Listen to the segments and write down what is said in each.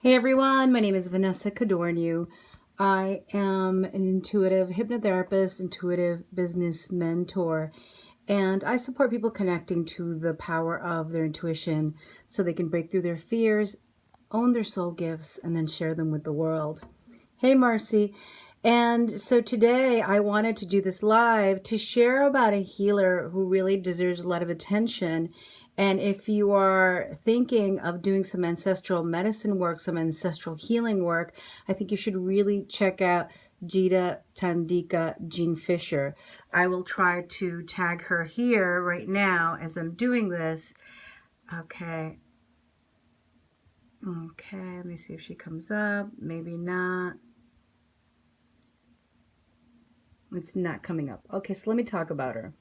Hey everyone, my name is Vanessa Codorniu. I am an intuitive hypnotherapist, intuitive business mentor, and I support people connecting to the power of their intuition so they can break through their fears, own their soul gifts, and then share them with the world. Hey Marcy. And so today I wanted to do this live to share about a healer who really deserves a lot of attention. And if you are thinking of doing some ancestral medicine work, some ancestral healing work, I think you should really check out Jita Tandika Jean Fisher. I will try to tag her here right now as I'm doing this. Okay. Okay, let me see if she comes up. Maybe not. It's not coming up. Okay, so let me talk about her.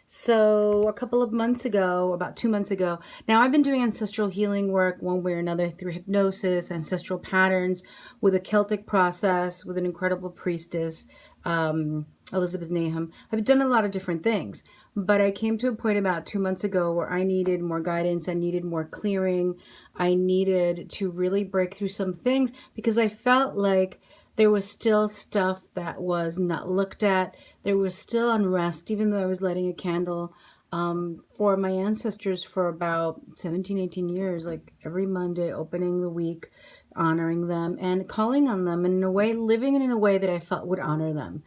So a couple of months ago, about 2 months ago, now I've been doing ancestral healing work one way or another through hypnosis, ancestral patterns, with a Celtic process, with an incredible priestess, Elizabeth Nahum. I've done a lot of different things, but I came to a point about 2 months ago where I needed more guidance, I needed more clearing, I needed to really break through some things because I felt like there was still stuff that was not looked at. There was still unrest, even though I was lighting a candle for my ancestors for about 17, 18 years, like every Monday, opening the week, honoring them and calling on them, and in a way, living in a way that I felt would honor them.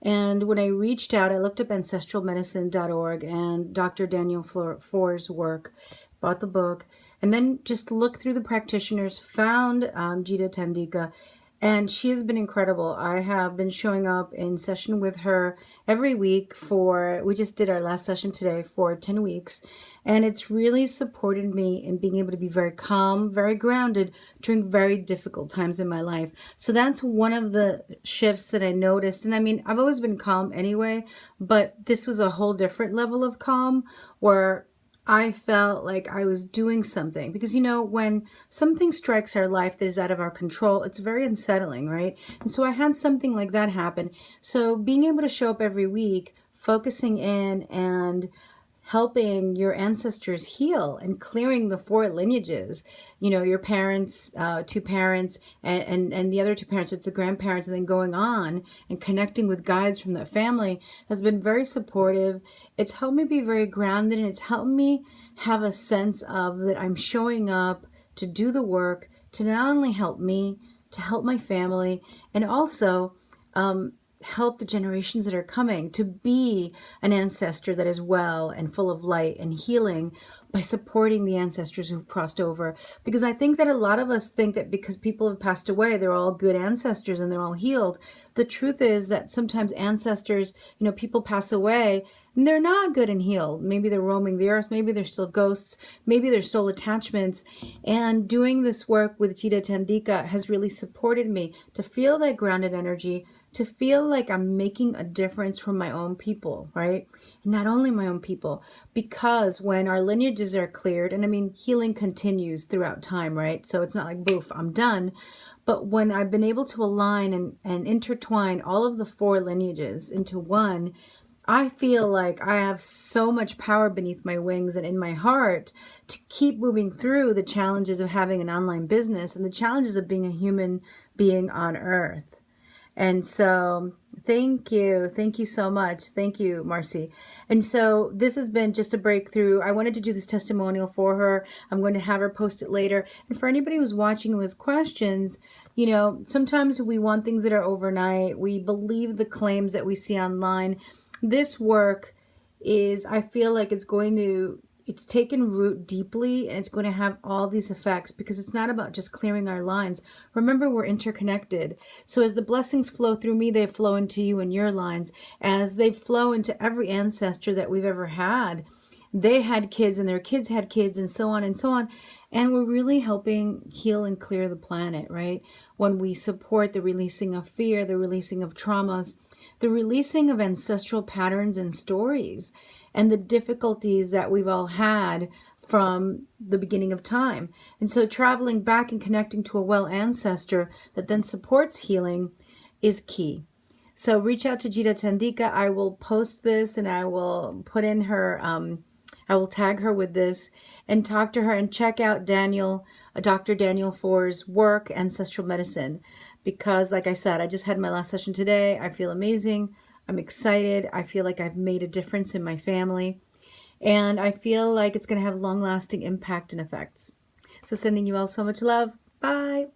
And when I reached out, I looked up ancestralmedicine.org and Dr. Daniel Four's work, bought the book, and then just looked through the practitioners, found Jita Tandika, and she has been incredible. I have been showing up in session with her every week we just did our last session today for 10 weeks. And it's really supported me in being able to be very calm, very grounded during very difficult times in my life. So that's one of the shifts that I noticed. And I mean, I've always been calm anyway, but this was a whole different level of calm where I felt like I was doing something because, when something strikes our life that is out of our control, it's very unsettling, right? And so I had something like that happen. So being able to show up every week, focusing in and helping your ancestors heal and clearing the four lineages, your parents, two parents, and the other two parents, it's the grandparents, and then going on and connecting with guides from that family has been very supportive. It's helped me be very grounded, and it's helped me have a sense of that I'm showing up to do the work, to not only help me, to help my family, and also help the generations that are coming to be an ancestor that is well and full of light and healing by supporting the ancestors who've crossed over. Because I think that a lot of us think that because people have passed away, they're all good ancestors and they're all healed. The truth is that sometimes ancestors, people pass away and they're not good and healed. Maybe they're roaming the earth. Maybe they're still ghosts. Maybe they're soul attachments. And doing this work with Jita Tandika has really supported me to feel that grounded energy, to feel like I'm making a difference for my own people, right? And not only my own people, because when our lineages are cleared, and I mean, healing continues throughout time, right? So it's not like, boof, I'm done. But when I've been able to align and intertwine all of the four lineages into one, I feel like I have so much power beneath my wings and in my heart to keep moving through the challenges of having an online business and the challenges of being a human being on earth. And so thank you. Thank you so much. Thank you, Marcy. And so this has been just a breakthrough. I wanted to do this testimonial for her. I'm going to have her post it later. And for anybody who's watching who has questions, sometimes we want things that are overnight. We believe the claims that we see online. This work is, I feel like it's taken root deeply, and it's going to have all these effects because it's not about just clearing our lines. Remember, we're interconnected. So as the blessings flow through me, they flow into you and your lines. As they flow into every ancestor that we've ever had, they had kids and their kids had kids and so on and so on. And we're really helping heal and clear the planet, right? When we support the releasing of fear, the releasing of traumas, the releasing of ancestral patterns and stories, and the difficulties that we've all had from the beginning of time. And so traveling back and connecting to a well ancestor that then supports healing is key. So reach out to Jita Tandika. I will post this and I will put in her I will tag her with this and talk to her and check out Dr. Daniel Four's work, Ancestral Medicine, because like I said, I just had my last session today. I feel amazing. I'm excited. I feel like I've made a difference in my family, and I feel like it's going to have long-lasting impact and effects. So sending you all so much love. Bye.